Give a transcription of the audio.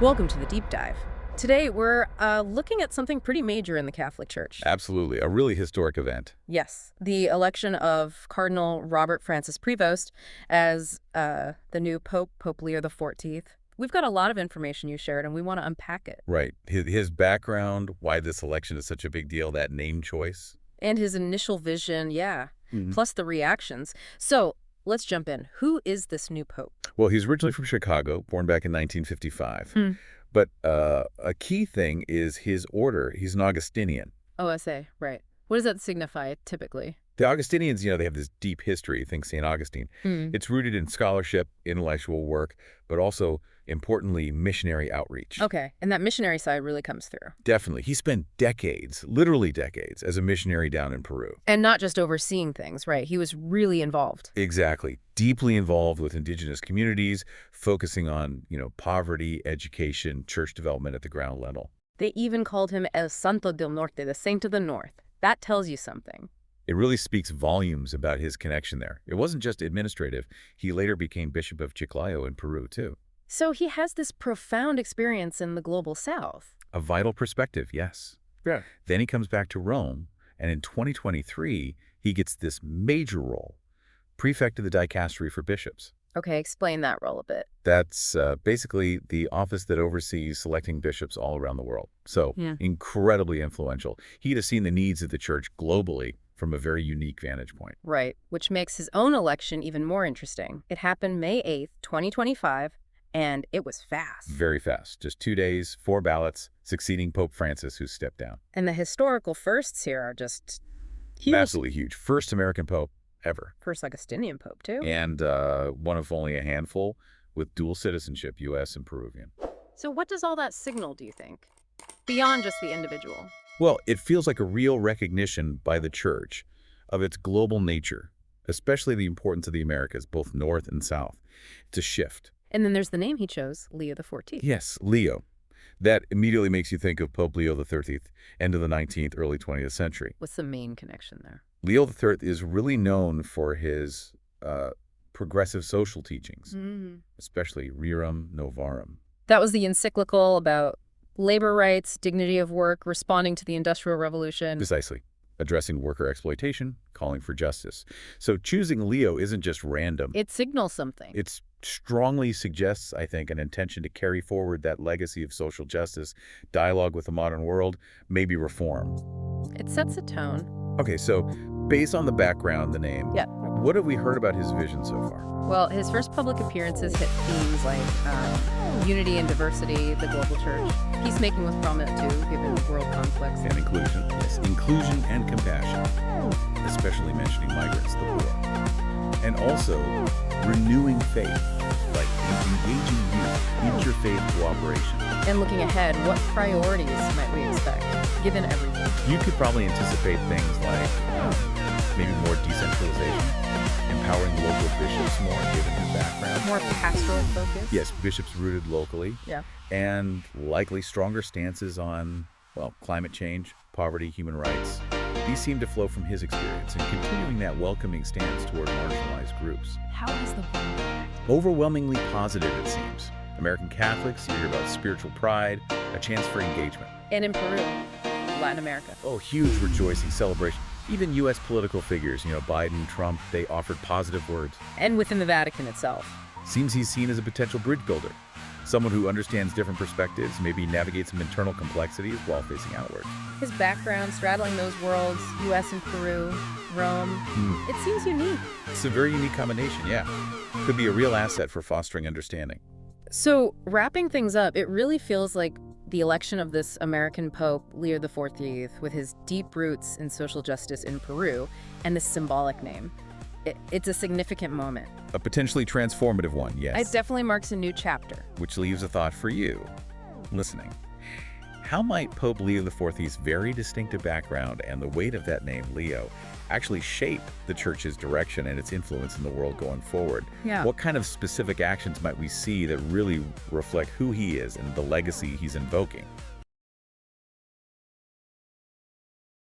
Welcome to the Deep Dive. Today, we're looking at something pretty major in the Catholic Church. Absolutely. A really historic event. Yes, the election of Cardinal Robert Francis Prevost as the new Pope, Pope Leo XIV. We've got a lot of information you shared, and we want to unpack it. Right. His background, why this election is such a big deal, that name choice. And his initial vision, yeah, Mhm. plus the reactions. So, let's jump in. Who is this new Pope? Well, he's originally from Chicago, born back in 1955. Hmm. But a key thing is his order. He's an Augustinian. OSA, right. What does that signify, typically? The Augustinians, they have this deep history, think St. Augustine. It's rooted in scholarship, intellectual work, but also, importantly, missionary outreach. Okay, and that missionary side really comes through. Definitely. He spent decades, literally decades, as a missionary down in Peru. And not just overseeing things, right? He was really involved. Exactly. Deeply involved with indigenous communities, focusing on, poverty, education, church development at the ground level. They even called him El Santo del Norte, the Saint of the North. That tells you something. It really speaks volumes about his connection there. It wasn't just administrative. He later became Bishop of Chiclayo in Peru, too. So he has this profound experience in the global south. A vital perspective, yes. Yeah. Then he comes back to Rome, and in 2023, he gets this major role, prefect of the dicastery for bishops. Okay, explain that role a bit. That's basically the office that oversees selecting bishops all around the world. So incredibly influential. He'd have seen the needs of the church globally from a very unique vantage point. Right, which makes his own election even more interesting. It happened May 8th, 2025, and it was fast. Very fast. Just 2 days, 4 ballots, succeeding Pope Francis, who stepped down. And the historical firsts here are just huge. Absolutely huge. First American Pope ever. First Augustinian Pope, too. And one of only a handful with dual citizenship, U.S. and Peruvian. So what does all that signal, do you think? Beyond just the individual. Well, it feels like a real recognition by the church of its global nature, especially the importance of the Americas, both North and South. It's a shift. And then there's the name he chose, Leo XIV. Yes, Leo. That immediately makes you think of Pope Leo XIII, end of the 19th, early 20th century. What's the main connection there? Leo III is really known for his progressive social teachings, especially Rerum Novarum. That was the encyclical about labor rights, dignity of work, responding to the Industrial Revolution. Precisely. Addressing worker exploitation, calling for justice. So choosing Leo isn't just random. It signals something. It strongly suggests, I think, an intention to carry forward that legacy of social justice, dialogue with the modern world, maybe reform. It sets a tone. Okay, so based on the background, the name, Yeah. What have we heard about his vision so far? Well, his first public appearances hit themes like unity and diversity, the global church. Peacemaking was prominent too, given world conflicts. And inclusion. Yes, inclusion and compassion, especially mentioning migrants, the poor. And also renewing faith, like engaging youth, interfaith cooperation. And looking ahead, what priorities might we expect, given everything? You could probably anticipate things like maybe more decentralization, empowering local bishops more, given his background. More pastoral focus? Yes, bishops rooted locally. Yeah. And likely stronger stances on, climate change, poverty, human rights. These seem to flow from his experience and continuing that welcoming stance toward marginalized groups. How has the vote reacted? Overwhelmingly positive, it seems. American Catholics, you hear about spiritual pride, a chance for engagement. And in Peru, Latin America. Oh, huge rejoicing, celebration. Even U.S. political figures, Biden, Trump, they offered positive words. And within the Vatican itself. Seems he's seen as a potential bridge builder. Someone who understands different perspectives, maybe navigates some internal complexities while facing outward. His background, straddling those worlds, U.S. and Peru, Rome, it seems unique. It's a very unique combination, yeah. Could be a real asset for fostering understanding. So, wrapping things up, it really feels like the election of this American Pope, Leo XIV, with his deep roots in social justice in Peru, and this symbolic name. It's a significant moment. A potentially transformative one, yes. It definitely marks a new chapter. Which leaves a thought for you, listening. How might Pope Leo XIV's very distinctive background and the weight of that name, Leo, actually shape the church's direction and its influence in the world going forward? Yeah. What kind of specific actions might we see that really reflect who he is and the legacy he's invoking?